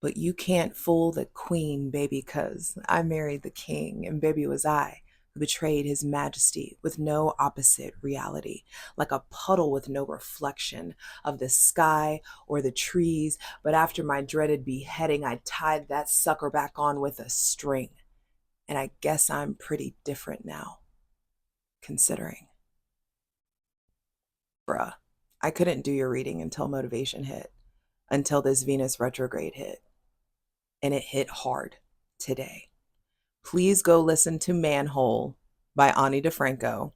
But you can't fool the queen, baby, 'cause I married the king, and baby was I who betrayed his majesty with no opposite reality, like a puddle with no reflection of the sky or the trees. But after my dreaded beheading, I tied that sucker back on with a string. And I guess I'm pretty different now, considering. Bruh, I couldn't do your reading until motivation hit, until this Venus retrograde hit. And it hit hard today. Please go listen to Manhole by Ani DiFranco.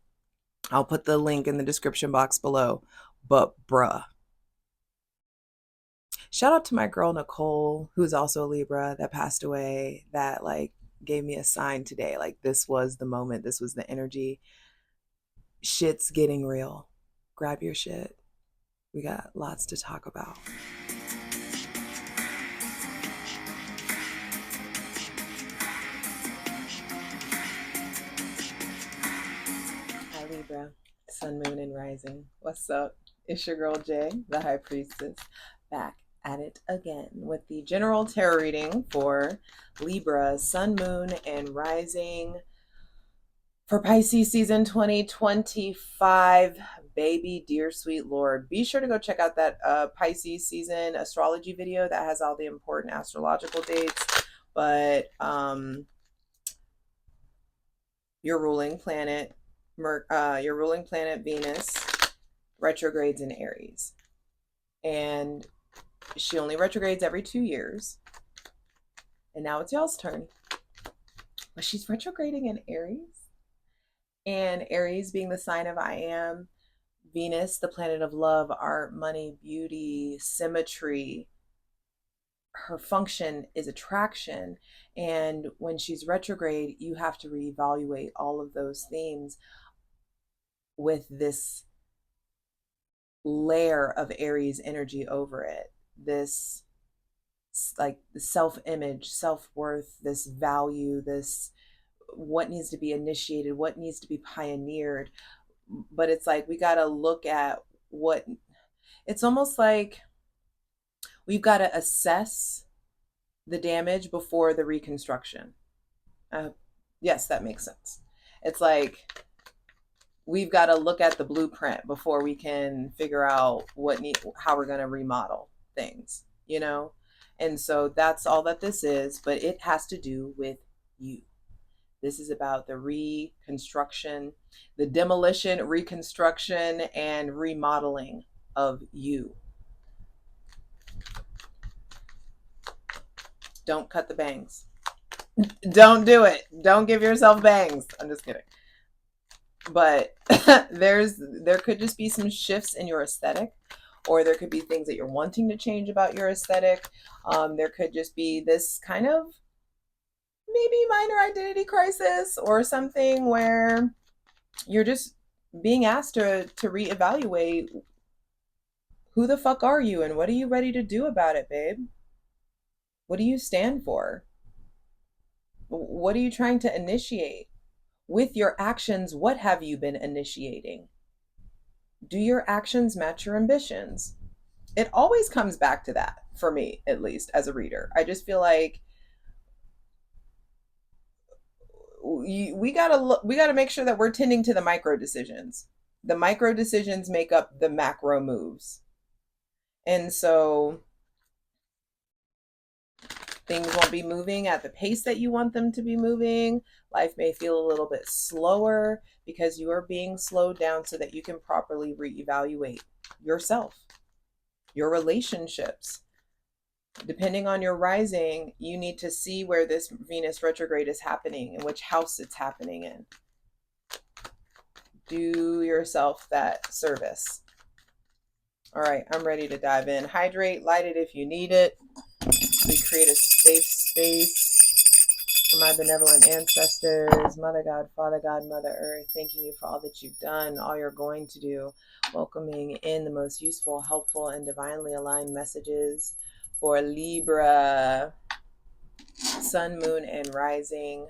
I'll put the link in the description box below. But bruh. Shout out to my girl Nicole, who's also a Libra, that passed away, that like gave me a sign today. Like this was the moment, this was the energy. Shit's getting real. Grab your shit. We got lots to talk about. Hi Libra, Sun, Moon, and Rising. What's up? It's your girl Jay, the High Priestess, back at it again with the general tarot reading for Libra, Sun, Moon, and Rising for Pisces season 2025. Baby, dear sweet Lord, be sure to go check out that Pisces season astrology video that has all the important astrological dates. But your ruling planet Venus retrogrades in Aries, and she only retrogrades every 2 years, and now it's y'all's turn. But she's retrograding in Aries, and Aries being the sign of I am, Venus, the planet of love, art, money, beauty, symmetry. Her function is attraction, and when she's retrograde, you have to reevaluate all of those themes with this layer of Aries energy over it. This like self-image, self-worth, this value, this what needs to be initiated, what needs to be pioneered. But it's like we got to look at what it's almost like we've got to assess the damage before the reconstruction. Yes, that makes sense. It's like we've got to look at the blueprint before we can figure out how we're going to remodel things, you know? And so that's all that this is, but it has to do with you. This is about the reconstruction, the demolition, reconstruction, and remodeling of you. Don't cut the bangs. Don't do it. Don't give yourself bangs. I'm just kidding. But there could just be some shifts in your aesthetic, or there could be things that you're wanting to change about your aesthetic. There could just be this kind of maybe minor identity crisis or something where you're just being asked to reevaluate who the fuck are you and what are you ready to do about it, babe? What do you stand for? What are you trying to initiate? With your actions, what have you been initiating? Do your actions match your ambitions? It always comes back to that, for me, at least, as a reader. I just feel like we gotta make sure that we're tending to the micro decisions. The micro decisions make up the macro moves. And so things won't be moving at the pace that you want them to be moving. Life may feel a little bit slower because you are being slowed down so that you can properly reevaluate yourself, your relationships. Depending on your rising, you need to see where this Venus retrograde is happening and which house it's happening in. Do yourself that service. All right, I'm ready to dive in. Hydrate, light it if you need it. We create a safe space for my benevolent ancestors, Mother God, Father God, Mother Earth, thanking you for all that you've done, all you're going to do, welcoming in the most useful, helpful, and divinely aligned messages for Libra, Sun, Moon, and Rising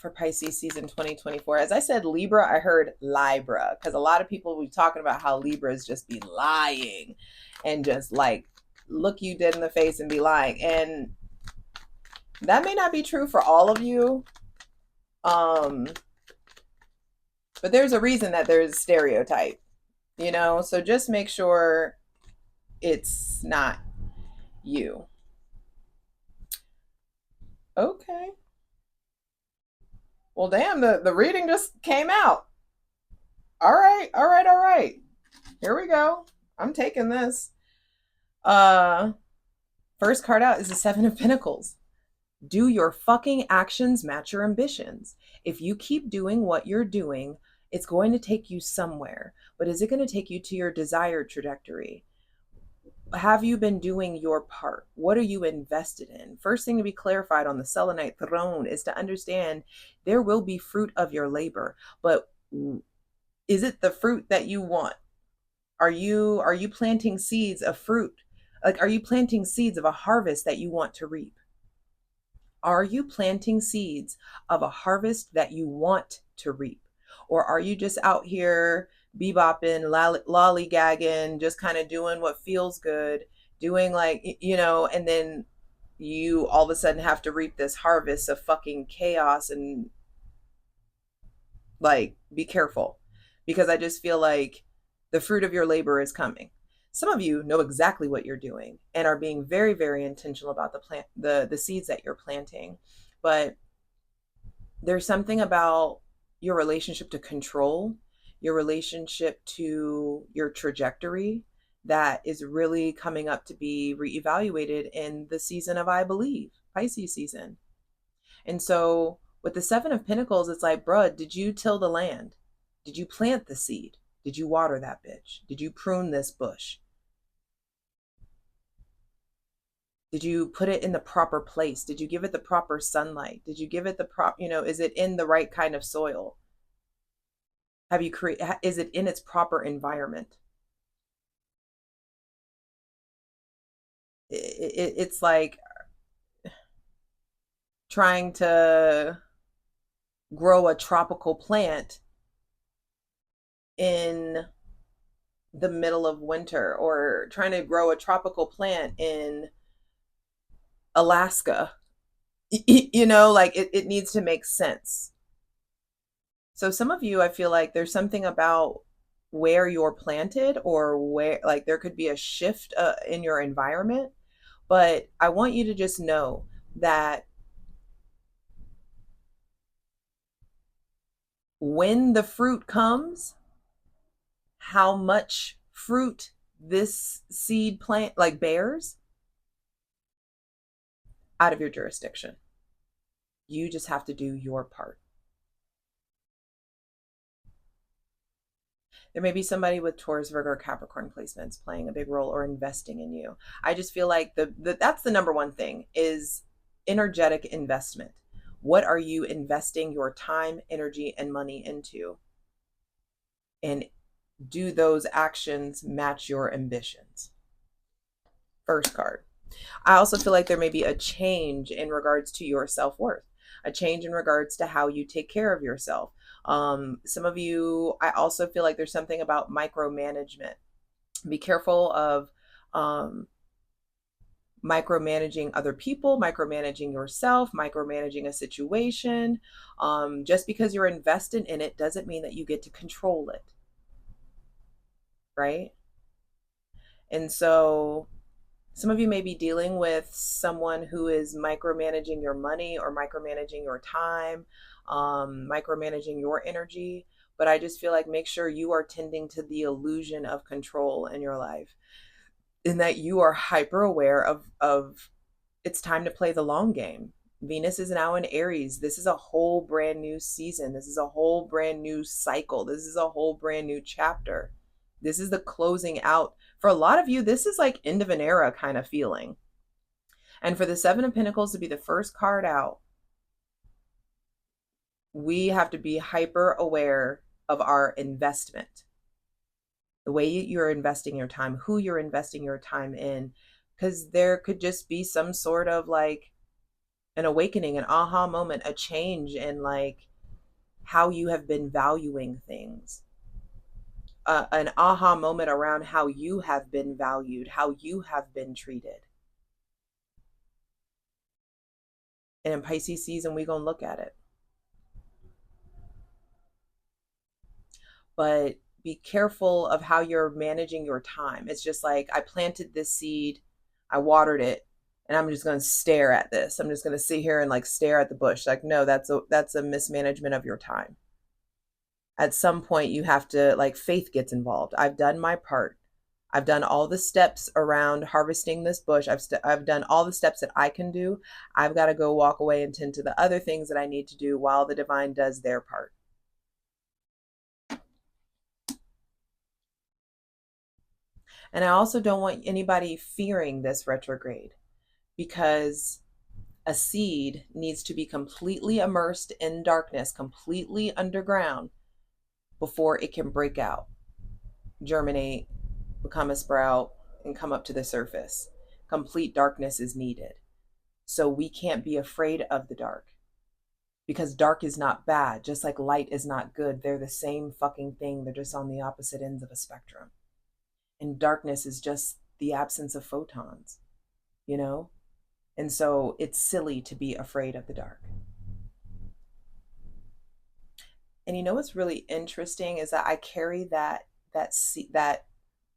for Pisces season 2024. As I said Libra, I heard Libra, because a lot of people will be talking about how Libras just be lying and just like look you dead in the face and be lying. And that may not be true for all of you. But there's a reason that there's stereotype, you know? So just make sure it's not you. Okay. Well, damn, the reading just came out. All right, all right, all right. Here we go. I'm taking this. Uh First card out is the Seven of Pentacles. Do your fucking actions match your ambitions? If you keep doing what you're doing, it's going to take you somewhere. But is it going to take you to your desired trajectory? Have you been doing your part? What are you invested in? First thing to be clarified on the Selenite throne is to understand there will be fruit of your labor, but is it the fruit that you want? Are you planting seeds of fruit? Like, are you planting seeds of a harvest that you want to reap? Are you planting seeds of a harvest that you want to reap? Or are you just out here bebopping, lollygagging, just kind of doing what feels good, doing like, you know, and then you all of a sudden have to reap this harvest of fucking chaos and like, be careful, because I just feel like the fruit of your labor is coming. Some of you know exactly what you're doing and are being very, very intentional about the seeds that you're planting. But there's something about your relationship to control, your relationship to your trajectory, that is really coming up to be reevaluated in the season of, I believe, Pisces season. And so with the Seven of Pentacles, it's like, bruh, did you till the land? Did you plant the seed? Did you water that bitch? Did you prune this bush? Did you put it in the proper place? Did you give it the proper sunlight? Did you give it the is it in the right kind of soil? Have you is it in its proper environment? It's like trying to grow a tropical plant in the middle of winter, or trying to grow a tropical plant in Alaska. You know, like it needs to make sense. So some of you, I feel like there's something about where you're planted, or where, like, there could be a shift in your environment. But I want you to just know that when the fruit comes, how much fruit this seed plant like bears, out of your jurisdiction. You just have to do your part. There may be somebody with Taurus, Virgo, or Capricorn placements playing a big role or investing in you. I just feel like that's the number one thing, is energetic investment. What are you investing your time, energy, and money into? And do those actions match your ambitions? First card. I also feel like there may be a change in regards to your self-worth, a change in regards to how you take care of yourself. Some of you, I also feel like there's something about micromanagement. Be careful of micromanaging other people, micromanaging yourself, micromanaging a situation. Just because you're invested in it doesn't mean that you get to control it, right? And so some of you may be dealing with someone who is micromanaging your money or micromanaging your time, micromanaging your energy. But I just feel like, make sure you are tending to the illusion of control in your life, in that you are hyper aware of it's time to play the long game. Venus is now in Aries. This is a whole brand new season. This is a whole brand new cycle. This is a whole brand new chapter. This is the closing out. For a lot of you, this is like end of an era kind of feeling. And for the Seven of Pentacles to be the first card out, we have to be hyper aware of our investment, the way you're investing your time, who you're investing your time in, because there could just be some sort of like an awakening, an aha moment, a change in like how you have been valuing things. an aha moment around how you have been valued, how you have been treated. And in Pisces season, we're going to look at it. But be careful of how you're managing your time. It's just like, I planted this seed, I watered it, and I'm just going to stare at this. I'm just going to sit here and like stare at the bush. Like, no, that's a mismanagement of your time. At some point you have to, like, faith gets involved. I've done my part. I've done all the steps around harvesting this bush. I've done all the steps that I can do. I've got to go walk away and tend to the other things that I need to do while the divine does their part. And I also don't want anybody fearing this retrograde, because a seed needs to be completely immersed in darkness, completely underground, before it can break out, germinate, become a sprout, and come up to the surface. Complete darkness is needed. So we can't be afraid of the dark, because dark is not bad, just like light is not good. They're the same fucking thing. They're just on the opposite ends of a spectrum. And darkness is just the absence of photons, you know? And so it's silly to be afraid of the dark. And you know what's really interesting is that I carry that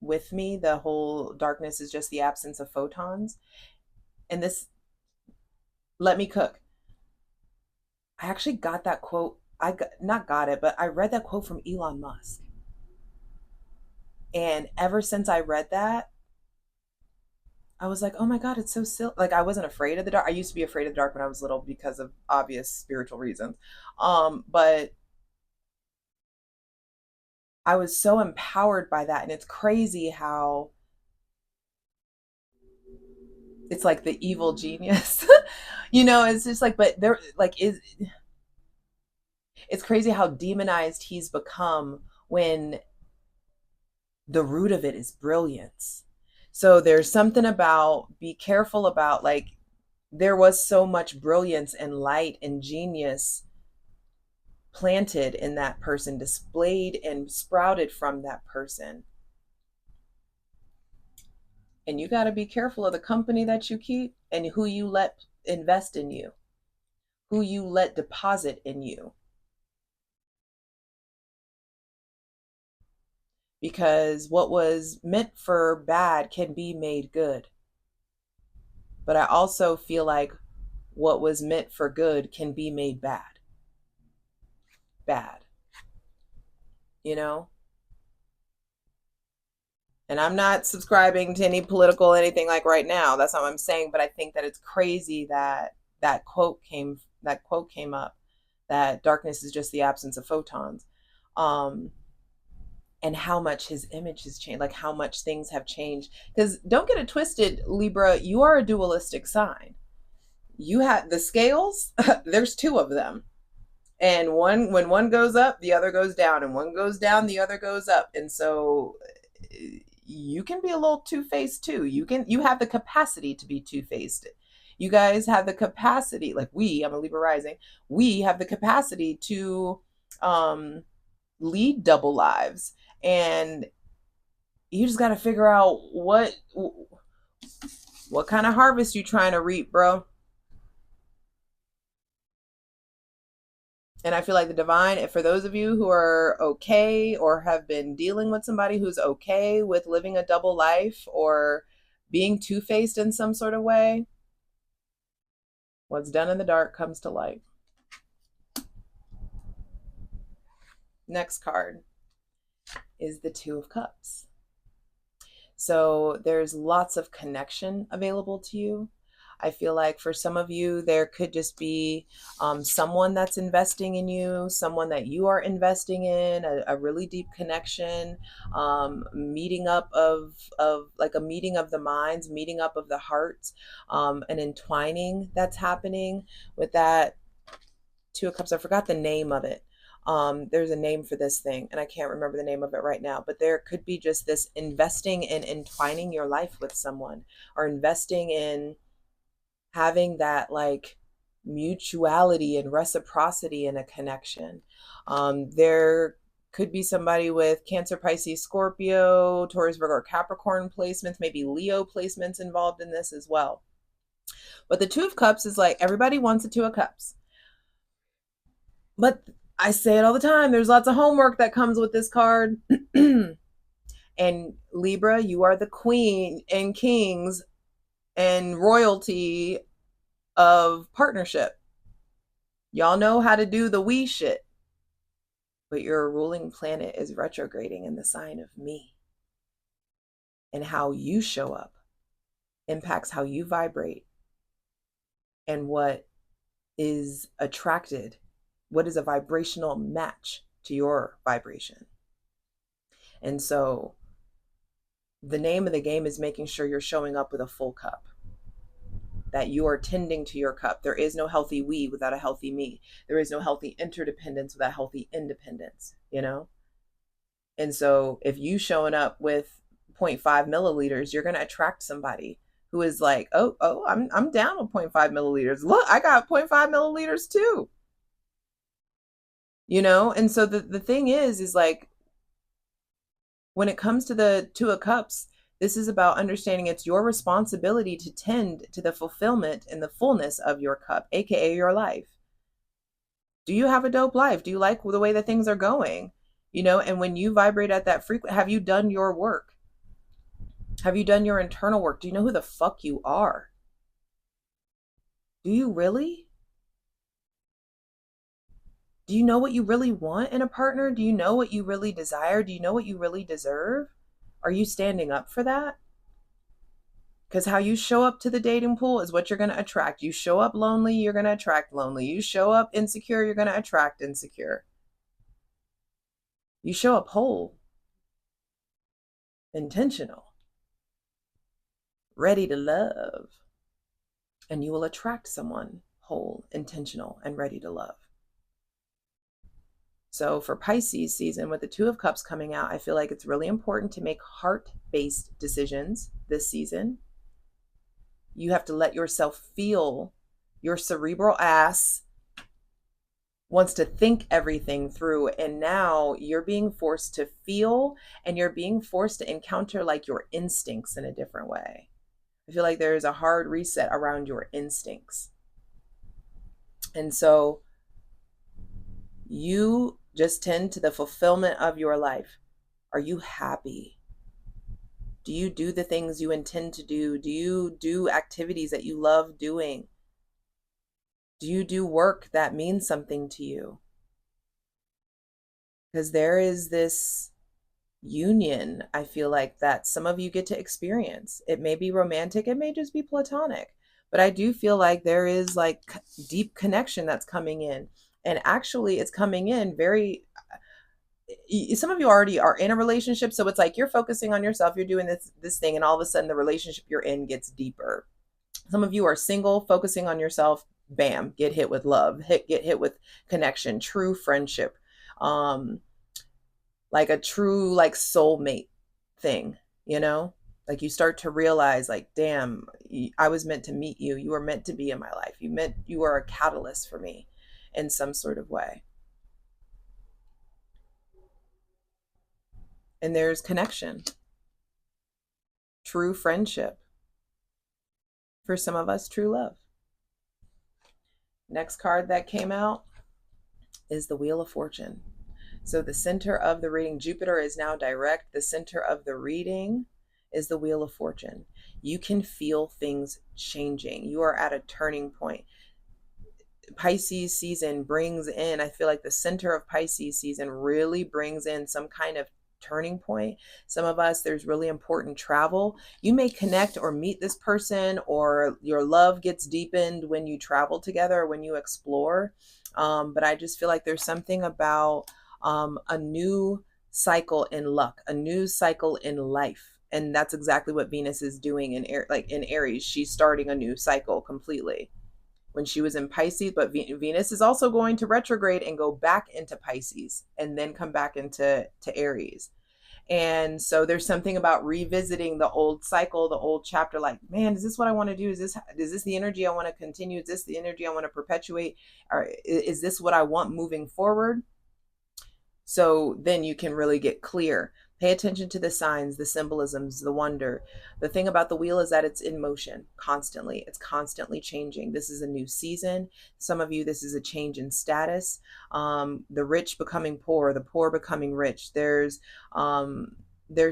with me. The whole darkness is just the absence of photons. And this, let me cook. I actually got that quote. Not got it, but I read that quote from Elon Musk. And ever since I read that, I was like, oh my God, it's so silly. Like, I wasn't afraid of the dark. I used to be afraid of the dark when I was little because of obvious spiritual reasons. But I was so empowered by that. And it's crazy how it's like the evil genius. You know, it's just like, but there, like, it's crazy how demonized he's become when the root of it is brilliance. So there's something about, be careful about, like, there was so much brilliance and light and genius planted in that person, displayed and sprouted from that person. And you got to be careful of the company that you keep and who you let invest in you, who you let deposit in you. Because what was meant for bad can be made good. But I also feel like what was meant for good can be made bad. Bad. You know? And I'm not subscribing to any political anything like right now. That's not what I'm saying. But I think that it's crazy that that quote came up, that darkness is just the absence of photons. And how much his image has changed, like how much things have changed. Because don't get it twisted, Libra, you are a dualistic sign. You have the scales, there's two of them. And when one goes up, the other goes down, and one goes down, the other goes up. And so you can be a little two-faced too. You have the capacity to be two-faced. You guys have the capacity, like I'm a Libra rising, we have the capacity to lead double lives. And you just got to figure out what kind of harvest you trying to reap, bro. And I feel like the divine, for those of you who are okay or have been dealing with somebody who's okay with living a double life or being two-faced in some sort of way, what's done in the dark comes to light. Next card is the Two of Cups. So there's lots of connection available to you. I feel like for some of you, there could just be someone that's investing in you, someone that you are investing in, a really deep connection, meeting up of like a meeting of the minds, meeting up of the hearts, an entwining that's happening with that Two of Cups. I forgot the name of it. There's a name for this thing and I can't remember the name of it right now, but there could be just this investing in entwining your life with someone, or investing in having that like mutuality and reciprocity in a connection. There Could be somebody with Cancer, Pisces, Scorpio, Taurus, Virgo, or Capricorn placements, maybe Leo placements involved in this as well. But the Two of Cups is like, everybody wants a Two of Cups. But I say it all the time, there's lots of homework that comes with this card. And Libra, you are the queen and kings and royalty of partnership. Y'all know how to do the we shit. But your ruling planet is retrograding in the sign of me. And how you show up impacts how you vibrate and what is attracted, what is a vibrational match to your vibration. And so the name of the game is making sure you're showing up with a full cup, that you are tending to your cup. There is no healthy we without a healthy me. There is no healthy interdependence without healthy independence, you know? And so if you showing up with 0.5 milliliters, you're going to attract somebody who is like, oh, I'm down with 0.5 milliliters. Look, I got 0.5 milliliters too. You know? And so the thing is like, when it comes to the Two of Cups, this is about understanding it's your responsibility to tend to the fulfillment and the fullness of your cup, aka your life. Do you have a dope life? Do you like the way that things are going? You know, and when you vibrate at that frequency, have you done your work? Have you done your internal work? Do you know who the fuck you are? Do you really? Do you know what you really want in a partner? Do you know what you really desire? Do you know what you really deserve? Are you standing up for that? Because how you show up to the dating pool is what you're going to attract. You show up lonely, you're going to attract lonely. You show up insecure, you're going to attract insecure. You show up whole, intentional, ready to love, and you will attract someone whole, intentional, and ready to love. So for Pisces season, with the Two of Cups coming out, I feel like it's really important to make heart-based decisions this season. You have to let yourself feel. Your cerebral ass wants to think everything through, and now you're being forced to feel, and you're being forced to encounter like your instincts in a different way. I feel like there is a hard reset around your instincts. And so you just tend to the fulfillment of your life. Are you happy? Do you do the things you intend to do? Do you do activities that you love doing? Do you do work that means something to you? Because there is this union, I feel like, that some of you get to experience. It may be romantic, it may just be platonic, but I do feel like there is like deep connection that's coming in. And actually it's coming in very, some of you already are in a relationship, so it's like you're focusing on yourself, you're doing this thing, and all of a sudden the relationship you're in gets deeper. Some of you are single, focusing on yourself, bam, get hit with love, get hit with connection, true friendship, like a true like soulmate thing, you know? Like you start to realize like, damn, I was meant to meet you. You were meant to be in my life. You are a catalyst for me in some sort of way. And there's connection, true friendship. For some of us, true love. Next card that came out is the Wheel of Fortune. So the center of the reading, Jupiter is now direct. The center of the reading is the Wheel of Fortune. You can feel things changing. You are at a turning point. Pisces season brings in, I feel like the center of Pisces season really brings in some kind of turning point. Some of us, there's really important travel. You may connect or meet this person, or your love gets deepened when you travel together, when you explore. But I just feel like there's something about a new cycle in luck, a new cycle in life. And that's exactly what Venus is doing in Aries. She's starting a new cycle completely when she was in Pisces, but Venus is also going to retrograde and go back into Pisces and then come back into Aries. And so there's something about revisiting the old cycle, the old chapter, like, man, is this what I want to do? Is this the energy I want to continue? Is this the energy I want to perpetuate? Or is this what I want moving forward? So then you can really get clear. Pay attention to the signs, the symbolisms, the wonder. The thing about the wheel is that it's in motion constantly. It's constantly changing. This is a new season. Some of you, this is a change in status. The rich becoming poor, the poor becoming rich. There's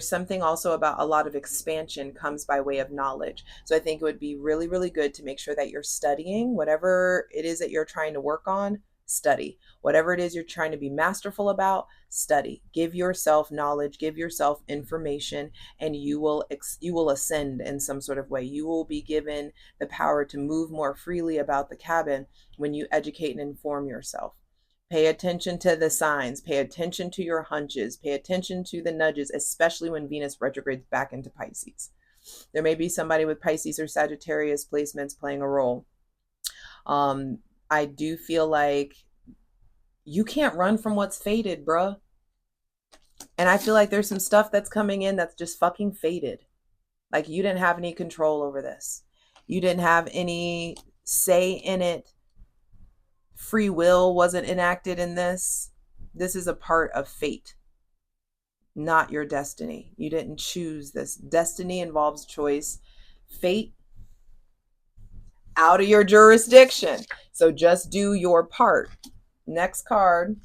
something also about a lot of expansion comes by way of knowledge. So I think it would be really, really good to make sure that you're studying whatever it is that you're trying to work on. Study whatever it is you're trying to be masterful about. Study, give yourself knowledge, give yourself information, and you will ascend in some sort of way. You will be given the power to move more freely about the cabin when you educate and inform yourself. Pay attention to the signs, pay attention to your hunches, pay attention to the nudges, especially when Venus retrogrades back into Pisces. There may be somebody with Pisces or Sagittarius placements playing a role. I do feel like you can't run from what's fated, bruh. And I feel like there's some stuff that's coming in that's just fucking fated. Like you didn't have any control over this. You didn't have any say in it. Free will wasn't enacted in this. This is a part of fate, not your destiny. You didn't choose this. Destiny involves choice. Fate, out of your jurisdiction. So just do your part. Next card.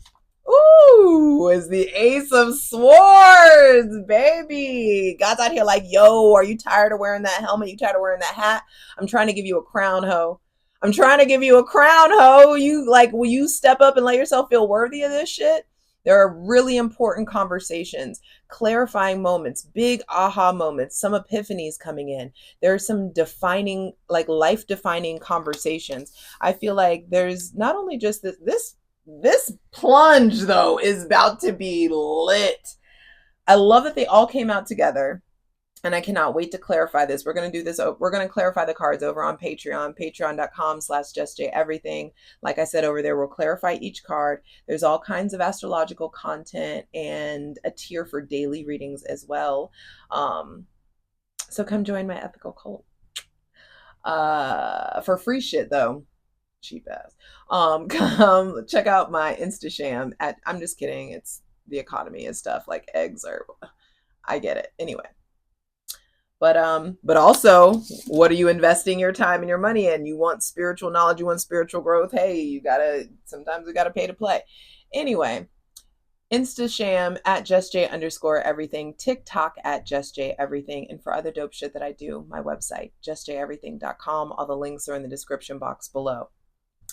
Ooh, is the Ace of Swords, baby. God's out here like, yo, are you tired of wearing that helmet? You tired of wearing that hat? I'm trying to give you a crown, ho. I'm trying to give you a crown, ho. You like, will you step up and let yourself feel worthy of this shit? There are really important conversations, clarifying moments, big aha moments, some epiphanies coming in. There are some defining, like life defining conversations. I feel like there's not only just this plunge though is about to be lit. I love that they all came out together. And I cannot wait to clarify this. We're going to do this. We're going to clarify the cards over on Patreon, patreon.com/JustJEverything. Like I said over there, we'll clarify each card. There's all kinds of astrological content and a tier for daily readings as well. So come join my ethical cult. For free shit though. Cheap ass. Come check out my Instasham at, I'm just kidding. It's the economy and stuff like eggs are, I get it. Anyway. But also, what are you investing your time and your money in? You want spiritual knowledge, you want spiritual growth. Hey, sometimes we gotta pay to play. Anyway, Instasham at JustJ_everything, TikTok at JustJEverything, and for other dope shit that I do, my website, JustJEverything.com. All the links are in the description box below.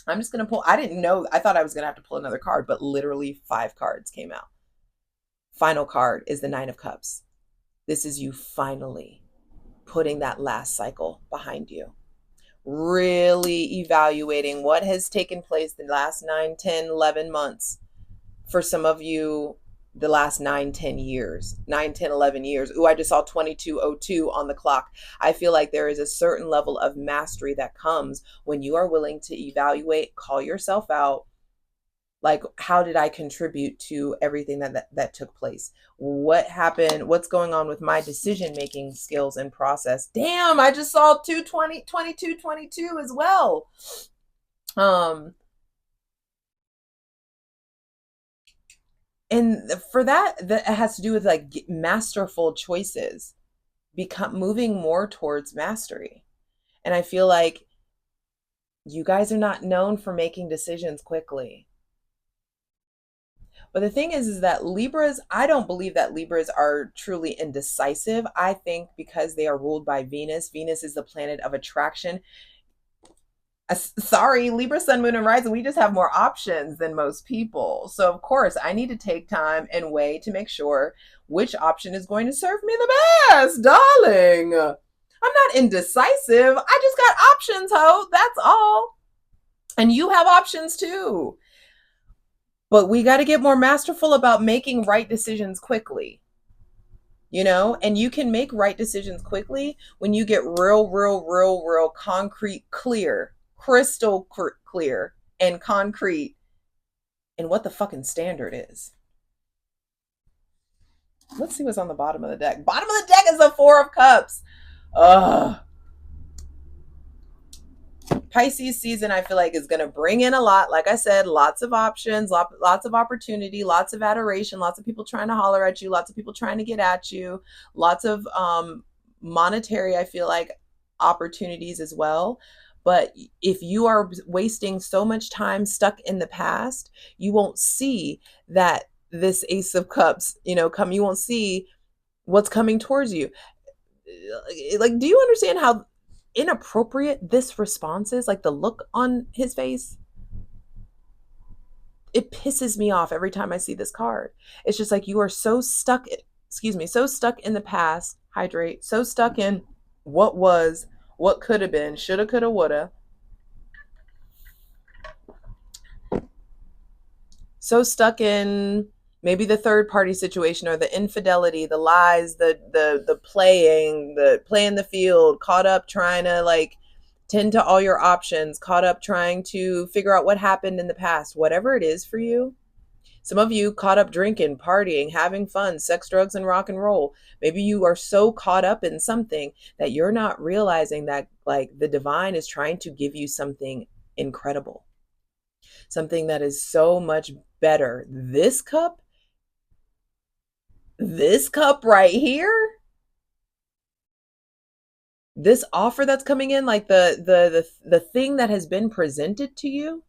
I'm just gonna pull, I didn't know, I thought I was gonna have to pull another card, but literally 5 cards came out. Final card is the 9 of Cups. This is you finally putting that last cycle behind you, really evaluating what has taken place the last 9, 10, 11 months. For some of you, the last 9, 10 years, 9, 10, 11 years. Ooh, I just saw 2202 on the clock. I feel like there is a certain level of mastery that comes when you are willing to evaluate, call yourself out. Like, how did I contribute to everything that took place? What happened? What's going on with my decision-making skills and process? Damn, I just saw 2222 as well. And for that has to do with like masterful choices, moving more towards mastery. And I feel like you guys are not known for making decisions quickly. But the thing is that Libras, I don't believe that Libras are truly indecisive. I think because they are ruled by Venus, Venus is the planet of attraction. Sorry, Libra, Sun, Moon, and Rising, we just have more options than most people. So, of course, I need to take time and weigh to make sure which option is going to serve me the best, darling. I'm not indecisive. I just got options, ho. That's all. And you have options too. But we got to get more masterful about making right decisions quickly. You know, and you can make right decisions quickly when you get real concrete, clear, crystal clear and concrete in what the fucking standard is. Let's see what's on the bottom of the deck. Bottom of the deck is the 4 of Cups. Ugh. Pisces season, I feel like, is going to bring in a lot. Like I said, lots of options, lots of opportunity, lots of adoration, lots of people trying to holler at you, lots of people trying to get at you, lots of monetary, I feel like, opportunities as well. But if you are wasting so much time stuck in the past, you won't see that this Ace of Cups, come, you won't see what's coming towards you. Like, do you understand how inappropriate this response is? Like, the look on his face, it pisses me off every time I see this card. It's just like, you are so stuck, so stuck in the past, hydrate, so stuck in what was, what could have been, shoulda, coulda, woulda, so stuck in maybe the third party situation or the infidelity, the lies, the playing the field, caught up trying to like tend to all your options, caught up trying to figure out what happened in the past, whatever it is for you. Some of you caught up drinking, partying, having fun, sex, drugs, and rock and roll. Maybe you are so caught up in something that you're not realizing that like the divine is trying to give you something incredible, something that is so much better. This cup right here, this offer that's coming in, like the thing that has been presented to you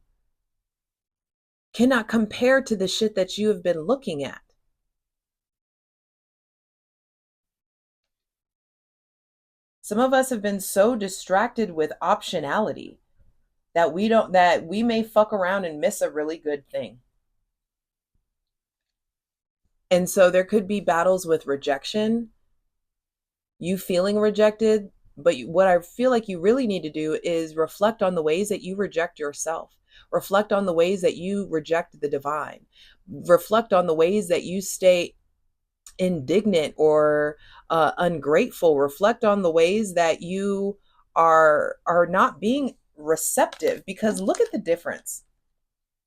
cannot compare to the shit that you have been looking at. Some of us have been so distracted with optionality that we may fuck around and miss a really good thing. And so there could be battles with rejection, you feeling rejected. But what I feel like you really need to do is reflect on the ways that you reject yourself. Reflect on the ways that you reject the divine. Reflect on the ways that you stay indignant or ungrateful. Reflect on the ways that you are not being receptive, because look at the difference.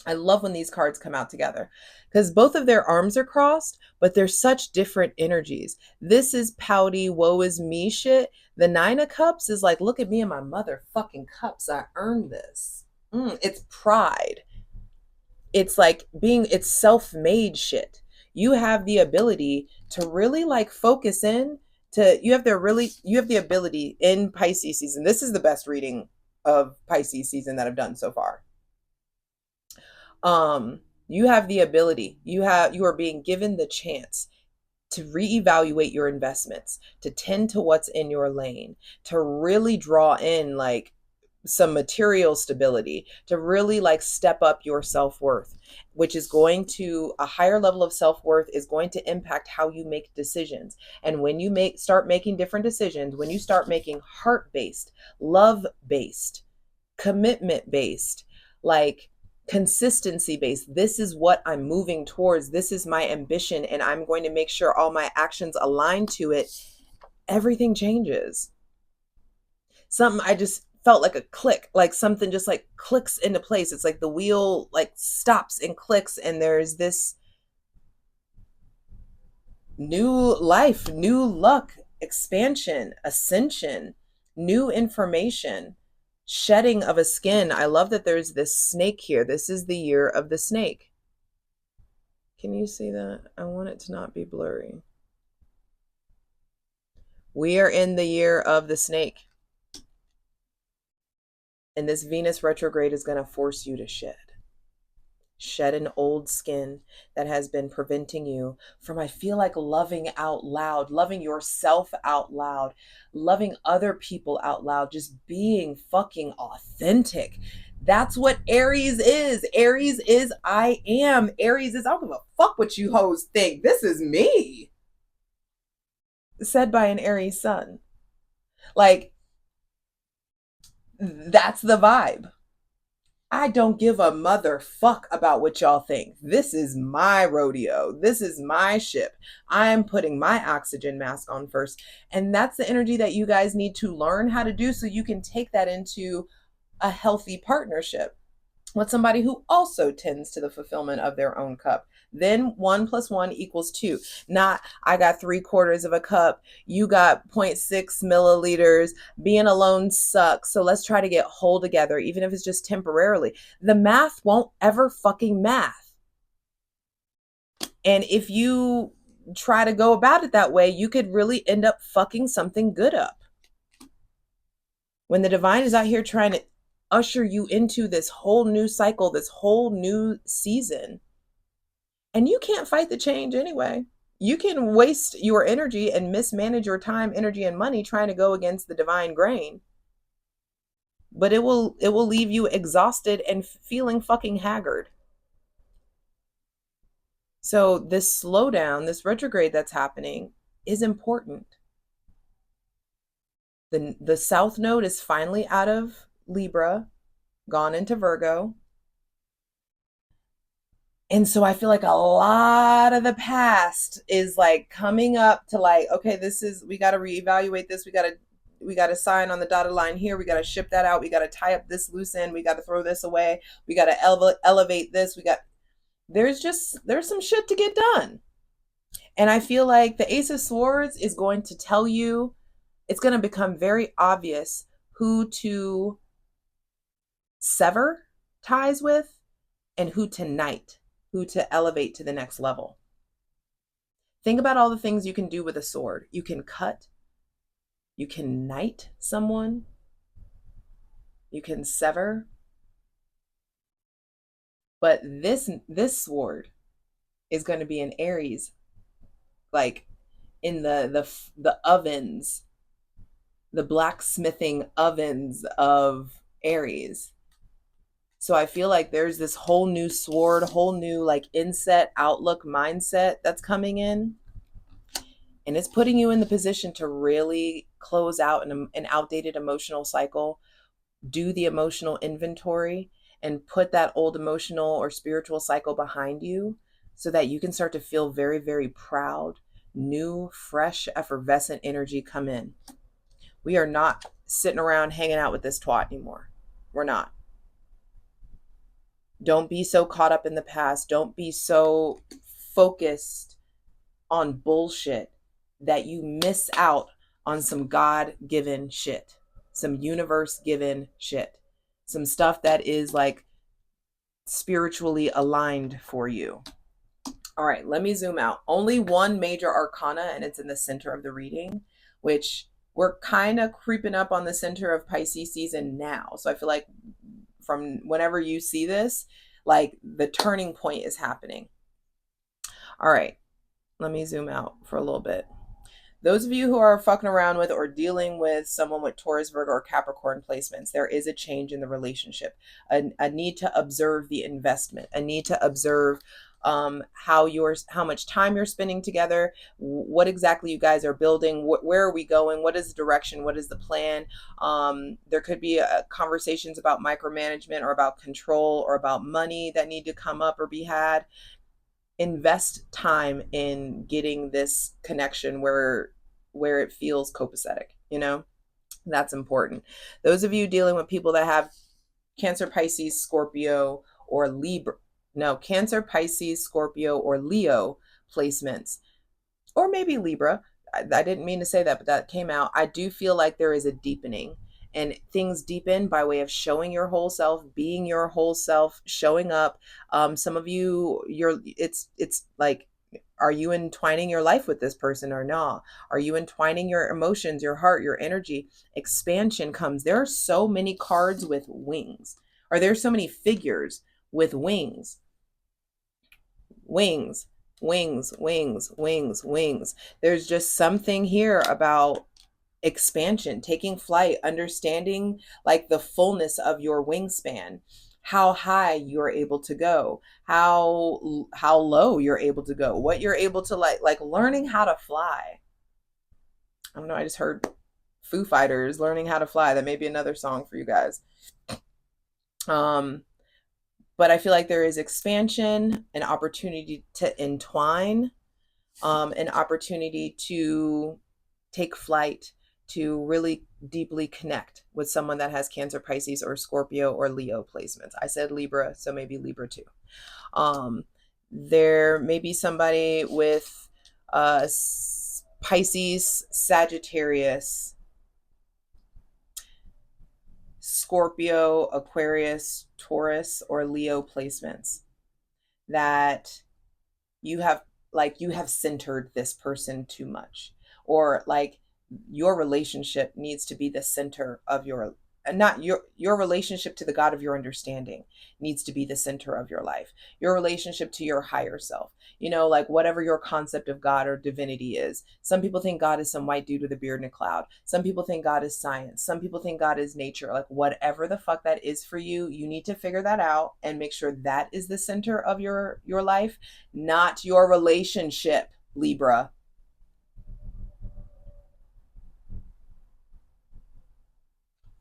I love when these cards come out together because both of their arms are crossed, but they're such different energies. This is pouty, woe is me shit. The Nine of Cups is like, look at me and my motherfucking cups. I earned this. It's pride. It's like it's self-made shit. You have the ability to really like focus in to, you have the ability in Pisces season. This is the best reading of Pisces season that I've done so far. You have the ability, you are being given the chance to reevaluate your investments, to tend to what's in your lane, to really draw in like some material stability, to really like step up your self-worth, which is going to, a higher level of self-worth is going to impact how you make decisions. And when you start making different decisions, when you start making heart-based, love-based, commitment-based, like consistency based, this is what I'm moving towards, this is my ambition, and I'm going to make sure all my actions align to it, everything changes. Something, I just felt like a click, like something just like clicks into place. It's like the wheel like stops and clicks, and there's this new life, new luck, expansion, ascension, new information, shedding of a skin. I love that there's this snake here. This is the year of the snake. Can you see that? I want it to not be blurry. We are in the year of the snake. And this Venus retrograde is going to force you to shed an old skin that has been preventing you from, I feel like, loving out loud, loving yourself out loud, loving other people out loud, just being fucking authentic. That's what Aries is. Aries is I am. Aries is I don't give a fuck what you hoes think. This is me. Said by an Aries sun. Like, that's the vibe. I don't give a motherfuck about what y'all think. This is my rodeo. This is my ship. I'm putting my oxygen mask on first. And that's the energy that you guys need to learn how to do so you can take that into a healthy partnership. with somebody who also tends to the fulfillment of their own cup. Then 1 + 1 = 2. Not, I got 3/4 of a cup, you got 0.6 milliliters, being alone sucks, so let's try to get whole together, even if it's just temporarily. The math won't ever fucking math. And if you try to go about it that way, you could really end up fucking something good up. When the divine is out here trying to usher you into this whole new cycle, this whole new season, and you can't fight the change anyway. You can waste your energy and mismanage your time, energy, and money trying to go against the divine grain, but it will leave you exhausted and feeling fucking haggard. So this slowdown, this retrograde that's happening is important. The South Node is finally out of Libra, gone into Virgo. And so I feel like a lot of the past is like coming up to like, okay, this is, we got to reevaluate this. We got to sign on the dotted line here. We got to ship that out. We got to tie up this loose end. We got to throw this away. We got to elevate this. There's some shit to get done. And I feel like the Ace of Swords is going to tell you, it's going to become very obvious who to sever ties with and who to knight, who to elevate to the next level. Think about all the things you can do with a sword. You can cut, you can knight someone, you can sever. But this sword is going to be in Aries, like in the ovens, the blacksmithing ovens of Aries. So I feel like there's this whole new sword, whole new like inset, outlook, mindset that's coming in. And it's putting you in the position to really close out an outdated emotional cycle, do the emotional inventory, and put that old emotional or spiritual cycle behind you so that you can start to feel very, very proud. New, fresh, effervescent energy come in. We are not sitting around hanging out with this twat anymore. We're not. Don't be so caught up in the past. Don't be so focused on bullshit that you miss out on some God-given shit, some universe-given shit, some stuff that is like spiritually aligned for you. All right, let me zoom out. Only one major arcana, and it's in the center of the reading, which we're kind of creeping up on the center of Pisces season now. So I feel like from whenever you see this, like the turning point is happening. All right, let me zoom out for a little bit. Those of you who are fucking around with or dealing with someone with Taurus, Virgo, or Capricorn placements, there is a change in the relationship, a need to observe the investment, a need to observe how much time you're spending together, what exactly you guys are building, where are we going, what is the direction, what is the plan. There could be conversations about micromanagement or about control or about money that need to come up or be had. Invest time in getting this connection where it feels copacetic, you know. That's important. Those of you dealing with people that have Cancer, Pisces, Scorpio, or Libra, no, Cancer, Pisces, Scorpio, or Leo placements, or maybe Libra. I didn't mean to say that, but that came out. I do feel like there is a deepening, and things deepen by way of showing your whole self, being your whole self, showing up. Some of you, it's like, are you entwining your life with this person or not? Are you entwining your emotions, your heart, your energy? Expansion comes. There are so many cards with wings, or there's so many figures with wings. Wings, wings, wings, wings, wings. There's just something here about expansion, taking flight, understanding like the fullness of your wingspan, how high you're able to go, how low you're able to go, what you're able to like learning how to fly. I don't know, I just heard Foo Fighters, Learning How to Fly. That may be another song for you guys. But I feel like there is expansion, an opportunity to entwine, an opportunity to take flight, to really deeply connect with someone that has Cancer, Pisces, or Scorpio or Leo placements. I said Libra, so maybe Libra too. There may be somebody with Pisces, Sagittarius, Scorpio, Aquarius, Taurus, or Leo placements that you have, like, you have centered this person too much, or like your relationship needs to be the center of your, not your relationship to the God of your understanding needs to be the center of your life. Your relationship to your higher self, you know, like whatever your concept of God or divinity is. Some people think God is some white dude with a beard and a cloud. Some people think God is science. Some people think God is nature. Like whatever the fuck that is for you, you need to figure that out and make sure that is the center of your life, not your relationship, Libra.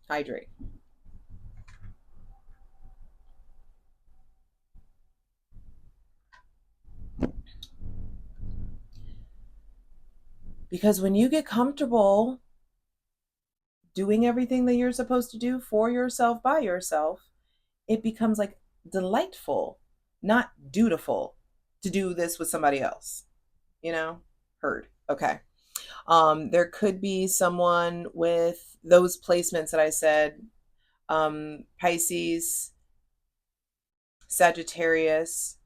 Hydrate. Because when you get comfortable doing everything that you're supposed to do for yourself, by yourself, it becomes like delightful, not dutiful to do this with somebody else, you know? Heard. Okay. There could be someone with those placements that I said, Pisces, Sagittarius,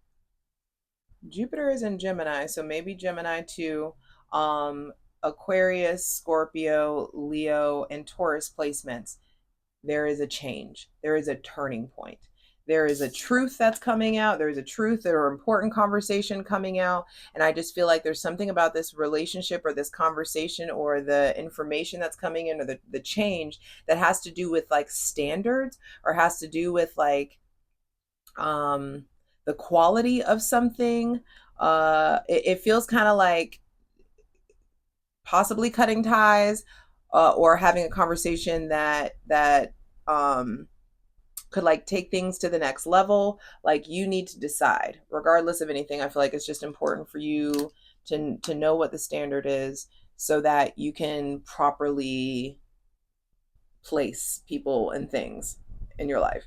Jupiter is in Gemini, so maybe Gemini too. Aquarius, Scorpio, Leo, and Taurus placements. There is a change. There is a turning point. There is a truth that's coming out. There is a truth or important conversation coming out. And I just feel like there's something about this relationship or this conversation or the information that's coming in or the change that has to do with like standards or has to do with like the quality of something. It feels kind of like possibly cutting ties or having a conversation that could like take things to the next level. Like you need to decide, regardless of anything. I feel like it's just important for you to know what the standard is so that you can properly place people and things in your life.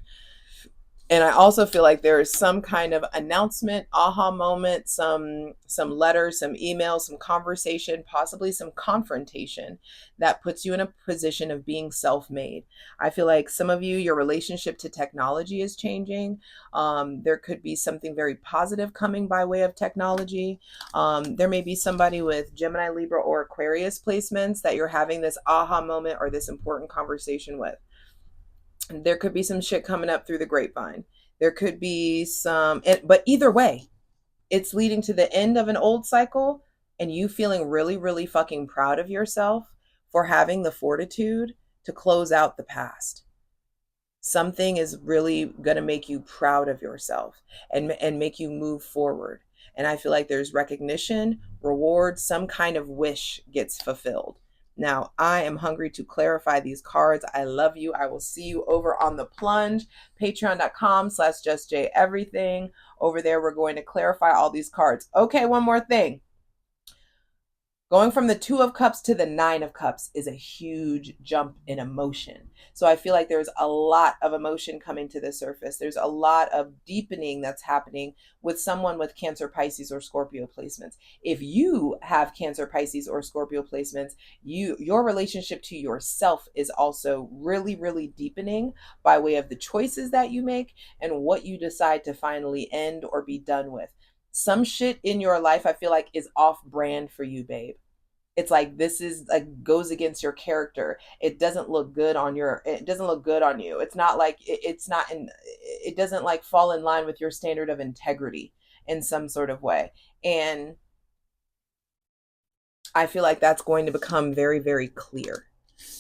And I also feel like there is some kind of announcement, aha moment, some letter, some email, some conversation, possibly some confrontation that puts you in a position of being self-made. I feel like some of you, your relationship to technology is changing. There could be something very positive coming by way of technology. There may be somebody with Gemini, Libra, or Aquarius placements that you're having this aha moment or this important conversation with. There could be some shit coming up through the grapevine. There could be some, but either way, it's leading to the end of an old cycle and you feeling really, really fucking proud of yourself for having the fortitude to close out the past. Something is really going to make you proud of yourself and make you move forward. And I feel like there's recognition, reward, some kind of wish gets fulfilled. Now, I am hungry to clarify these cards. I love you. I will see you over on the plunge, patreon.com/JustJEverything. Over there, we're going to clarify all these cards. Okay, one more thing. Going from the Two of Cups to the Nine of Cups is a huge jump in emotion. So I feel like there's a lot of emotion coming to the surface. There's a lot of deepening that's happening with someone with Cancer, Pisces, or Scorpio placements. If you have Cancer, Pisces, or Scorpio placements, your relationship to yourself is also really, really deepening by way of the choices that you make and what you decide to finally end or be done with. Some shit in your life I feel like is off brand for you, babe. It's like this is like goes against your character. It doesn't look good on your, it doesn't look good on you. It's not like it's not in, it doesn't like fall in line with your standard of integrity in some sort of way. And I feel like that's going to become very, very clear.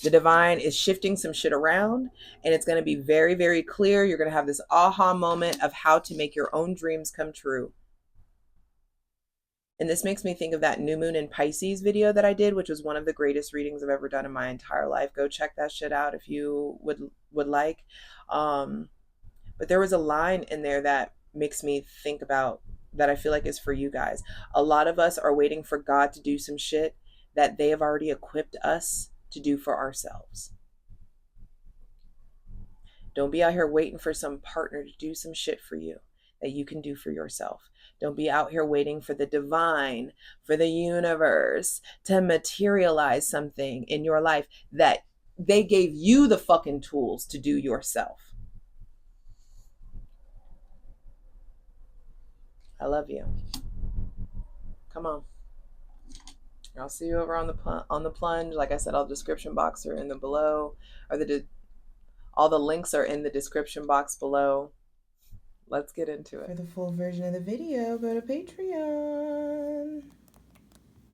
The divine is shifting some shit around and it's going to be very, very clear. You're going to have this aha moment of how to make your own dreams come true. And this makes me think of that new moon in Pisces video that I did, which was one of the greatest readings I've ever done in my entire life. Go check that shit out if you would like. But there was a line in there that makes me think about that I feel like is for you guys. A lot of us are waiting for God to do some shit that they have already equipped us to do for ourselves. Don't be out here waiting for some partner to do some shit for you that you can do for yourself. Don't be out here waiting for the divine, for the universe to materialize something in your life that they gave you the fucking tools to do yourself. I love you. Come on. I'll see you over on the plunge. Like I said, all the description box are in the below, or all the links are in the description box below. Let's get into it. For the full version of the video, go to Patreon.